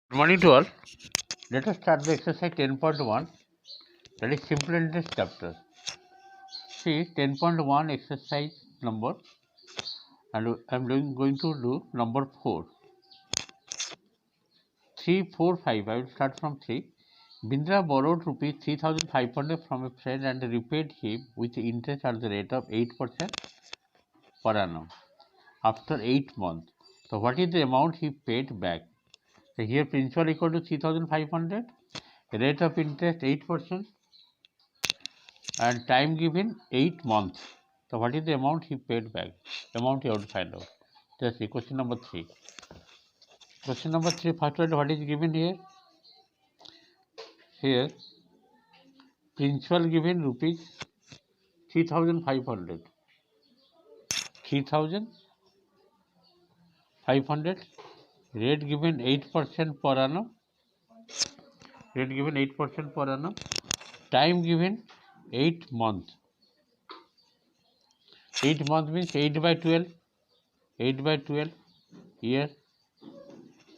Good morning to all. Let us start the exercise 10.1, that is simple interest chapter. See 10.1 exercise number, and I am going to do number 4. 3, 4, 5. I will start from 3. Bindra borrowed rupees 3,500 from a friend and repaid him with interest at the rate of 8% per annum after 8 months. So what is the amount he paid back? So here principal equal to 3,500, rate of interest 8%, and time given 8 months. So what is the amount he paid back? Amount you have to find out. Just see question number 3. Question number 3, first one, what is given here? Here principal given rupees 3,500. 3,500. Rate given 8% per annum. Rate given 8% per annum. Time given 8 months. 8 months means 8 by 12. 8 by 12 year.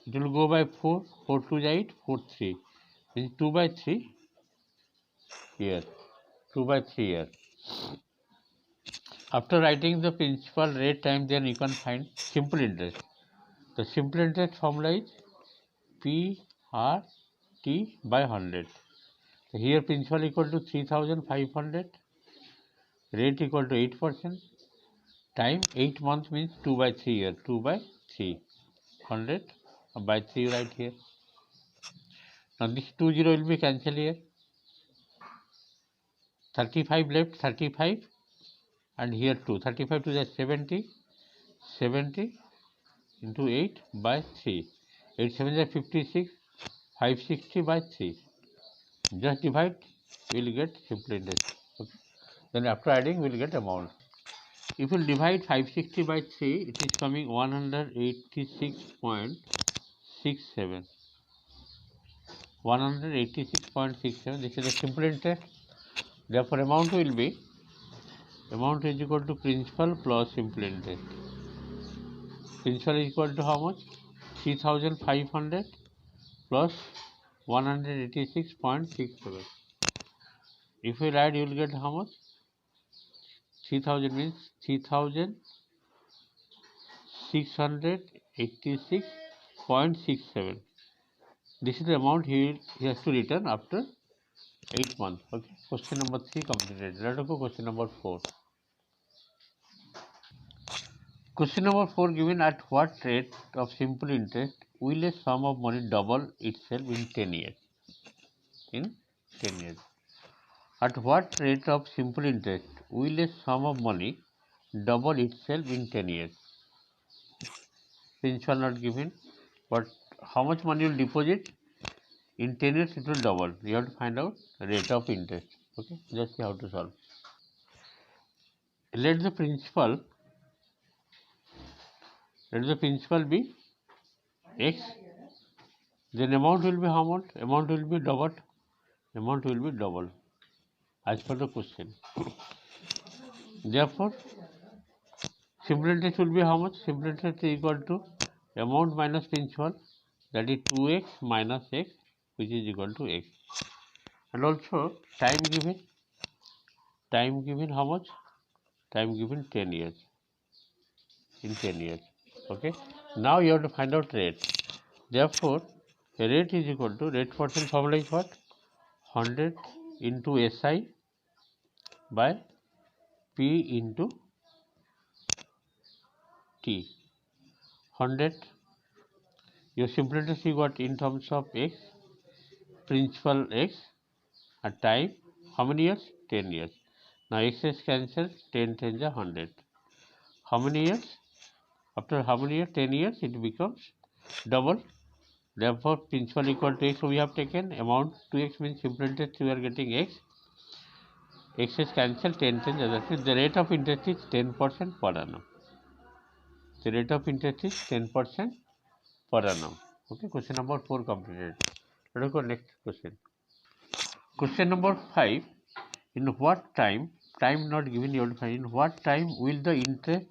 It will go by 4. 4 to 8. 4 3. Means 2 by 3 year. 2 by 3 year. After writing the principal, rate, time, then you can find simple interest. The simple interest formula is PRT by 100. So here principal equal to 3,500, rate equal to 8%, time 8 months means 2 by 3 year. 2 by 3, 100 by 3 right here. Now this 20 will be cancelled here. 35 left, 35, and here 2. 35 to the 70, 70 into 8 by 3. 8 7 is 56, 560 by 3. Just divide, we will get simple interest. Okay. Then after adding, we will get amount. If you divide 560 by 3, it is coming 186.67. 186.67. This is the simple interest. Therefore, amount will be, amount is equal to principal plus simple interest. Principal is equal to how much? 3,500 plus 186.67. If you add, you will get how much? 3,000 means 3,686.67. This is the amount he has to return after 8 months. Okay. Question number 3 completed. Let us go question number 4. Question number 4, given at what rate of simple interest will a sum of money double itself in 10 years? In 10 years. At what rate of simple interest will a sum of money double itself in 10 years? Principal not given, but how much money you will deposit? In 10 years it will double. You have to find out rate of interest. Okay, just see how to solve. Let the principal be x, then amount will be how much? Amount will be double. Amount will be double as per the question. Therefore, simple interest will be how much? Simple interest is equal to amount minus principal, that is 2x minus x, which is equal to x. And also time given how much? Time given 10 years. In 10 years. Okay. Now you have to find out rate. Therefore, rate is equal to, rate percent formula is what? 100 into SI by P into T. 100. Your simple interest you got in terms of x, principal x, and time, how many years? 10 years. Now x is cancelled, 10 10 is 100. How many years? After how many years? 10 years, it becomes double. Therefore, principal equal to x, so we have taken amount 2x means simple interest, we are getting x. X is cancelled, 10 10, that means the rate of interest is 10% per annum. The rate of interest is 10% per annum. Okay, question number 4 completed. Let us go next question. Question number 5. In what time not given, you have to find, in what time will the interest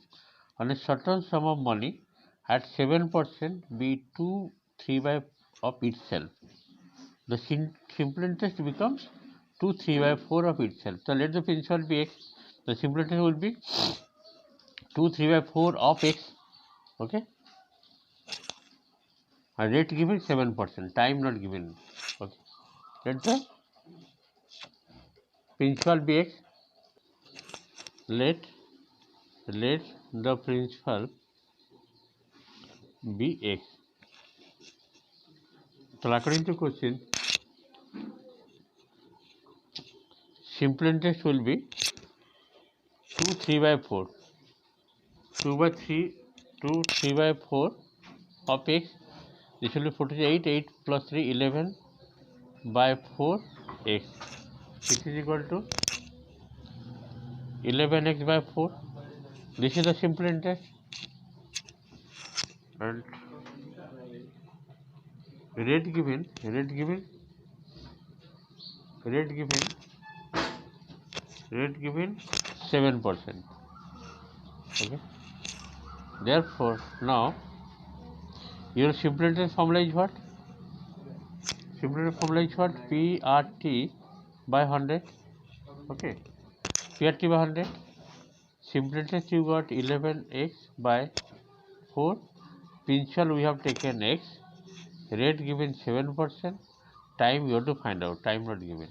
on a certain sum of money at 7% be 2 3 by of itself. The simple interest becomes 2 3 by 4 of itself. So let the principal be x. The simple interest will be 2 3 by 4 of x. Okay. And rate given 7%. Time not given. Okay. Let the principal be x. Let the principal be x. So according to question, simple interest will be 2 3 by 4. 2 by 3, 2 3 by 4 of x. This will be 48, 8 plus 3, 11 by 4 x. This is equal to 11x by 4. This is the simple interest. And rate given 7%. Okay. Therefore, now your simple interest formula is what? Simple interest formula is what? PRT by 100. Okay. PRT by 100. Simple interest you got 11x by 4. Principal we have taken x. Rate given 7%. Time you have to find out. Time not given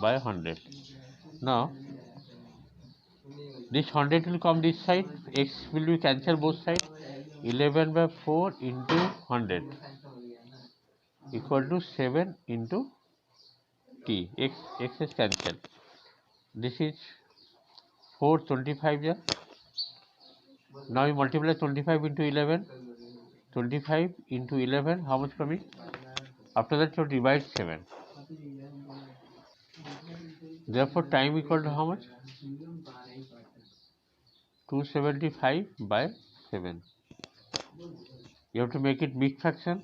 by 100. Now this 100 will come this side. X will be cancelled both sides. 11 by 4 into 100 equal to 7 into t. X is cancelled. This is 425 here. Now you multiply 25 into 11. 25 into 11, how much coming? After that you divide 7. Therefore time equal to how much? 275 by 7. You have to make it mixed fraction.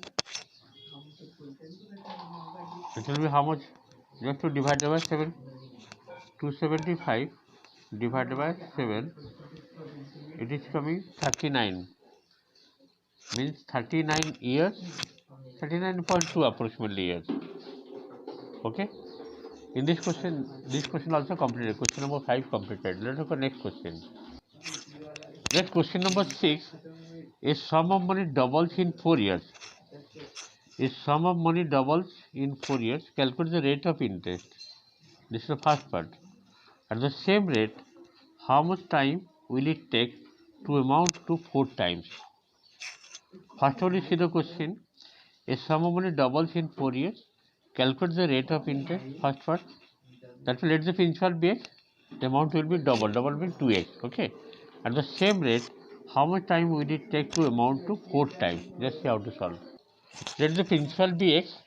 It will be how much? You have to divide by 7. 275 divided by 7. It is coming 39. Means 39 years. 39.2 approximately years. Okay. In this question also completed. Question number 5 completed. Let's look at next question. Next question number 6. A sum of money doubles in 4 years. A sum of money doubles in 4 years. Calculate the rate of interest. This is the first part. At the same rate, how much time will it take to amount to 4 times? First of all, you see the question. A sum of money doubles in 4 years. Calculate the rate of interest. First part. That will let the principal be x. The amount will be double. Double means 2x. Okay. At the same rate, how much time will it take to amount to 4 times? Let's see how to solve. Let the principal be x.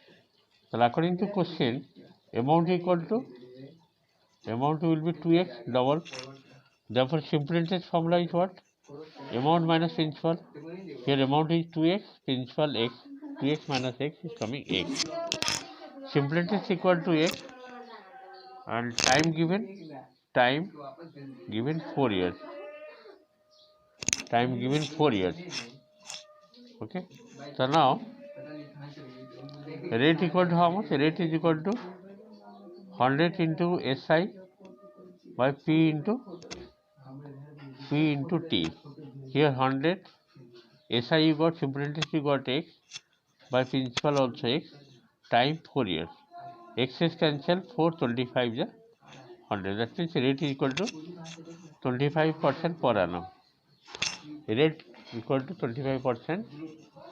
So according to question, amount will be 2x double. Therefore, simple interest formula is what? Amount minus principal. Here amount is 2x, principal x. 2x minus x is coming x. Simple interest equal to x. And time given 4 years. Time given 4 years. Okay. So now rate equal to how much? Rate is equal to 100 into SI by P into T. Here 100 SI you got, simple interest you got x, by principal also x, time 4 years. X is cancelled, 425 is 100. That means rate is equal to 25% per annum. Rate equal to 25%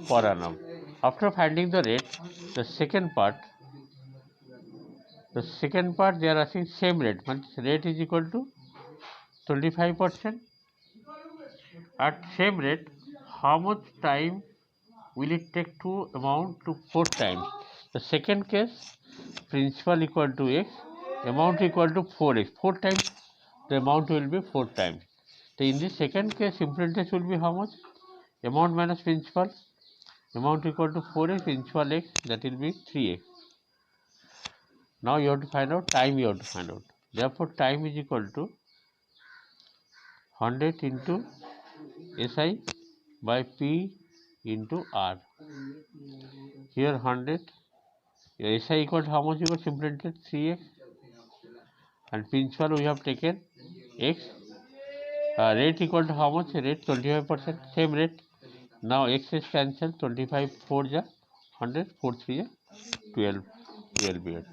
per annum. After finding the rate, the second part they are asking same rate. Means rate is equal to 25%. At same rate, how much time will it take to amount to 4 times? The second case, principal equal to x, amount equal to 4x. 4 times the amount will be 4 times. So in this second case, simple interest will be how much? Amount minus principal. Amount equal to 4x, principal x, that will be 3x. Now you have to find out time. You have to find out. Therefore, time is equal to 100 into SI by P into R. Here 100. Your SI equal to how much you got simulated 3x, and principal we have taken x. Rate equal to how much? Rate 25%, same rate. Now x is cancelled, 25 4 ja 100, 4 3 ja 12 years.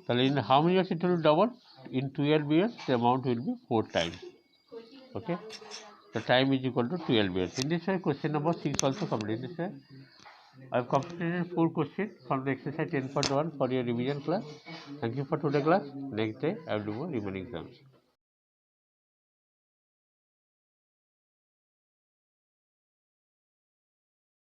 So in how many years it will double? In 12 years the amount will be 4 times. Okay, the time is equal to 12 years. In this way question number 6 also completed. In this way I have completed 4 questions from the exercise 10.1 for your revision class. Thank you for today class. Next day I will do more remaining exams.